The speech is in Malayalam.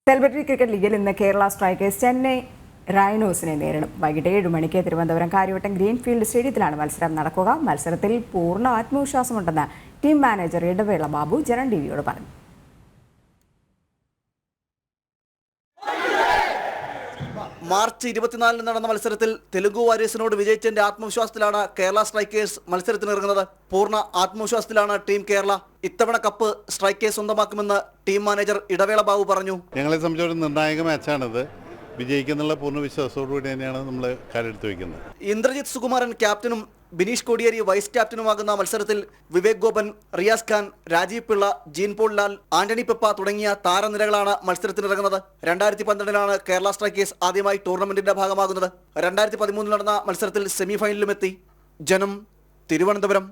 സെലിബ്രിറ്റി ക്രിക്കറ്റ് ലീഗിൽ ഇന്ന് കേരള സ്ട്രൈക്കേഴ്സ് ചെന്നൈ റൈനോസിനെ നേരിടും. വൈകിട്ട് 7 മണിക്ക് തിരുവനന്തപുരം കാര്യവട്ടം ഗ്രീൻഫീൽഡ് സ്റ്റേഡിയത്തിലാണ് മത്സരം നടക്കുക. മത്സരത്തിൽ പൂർണ്ണ ആത്മവിശ്വാസമുണ്ടെന്ന് ടീം മാനേജർ ഇടവേള ബാബു ജനം ടിവിയോട് പറഞ്ഞു. മാർച്ച് 24 നടന്ന മത്സരത്തിൽ തെലുഗു വാരിയേഴ്സിനോട് വിജയിച്ചതിന്റെ ആത്മവിശ്വാസത്തിലാണ് കേരള സ്ട്രൈക്കേഴ്സ് മത്സരത്തിനിറങ്ങുന്നത്. പൂർണ്ണ ആത്മവിശ്വാസത്തിലാണ് ടീം കേരള. ഇത്തവണ cup strikers സ്വന്തമാക്കുമെന്ന് team manager Idavela Babu പറഞ്ഞു. ഞങ്ങളെ സംബന്ധിച്ചൊരു നിർണായക മാച്ചാണിത്. വിജയിക്കുന്നുള്ള പൂർണ്ണ വിശ്വാസത്തോടുകൂടി തന്നെയാണ് നമ്മൾ കാര്യമെടുത്ത് വയ്ക്കുന്നത്. ഇന്ദ്രജിത് സുകുമാരൻ ക്യാപ്റ്റനും ബിനീഷ് കോടിയേരി വൈസ് ക്യാപ്റ്റനുമാകുന്ന മത്സരത്തിൽ Vivek Gopan, Riyaz Khan, Rajeev Pillai, Jean Paul Lal, Antony Pepe തുടങ്ങിയ താരനിരകളാണ് മത്സരത്തിനിറങ്ങുന്നത്. 2012 കേരള സ്ട്രൈക്കേഴ്സ് ആദ്യമായി ടൂർണമെന്റിന്റെ ഭാഗമാകുന്നത്. 2013 നടന്ന മത്സരത്തിൽ സെമിഫൈനലിലുമെത്തി. ജനം, തിരുവനന്തപുരം.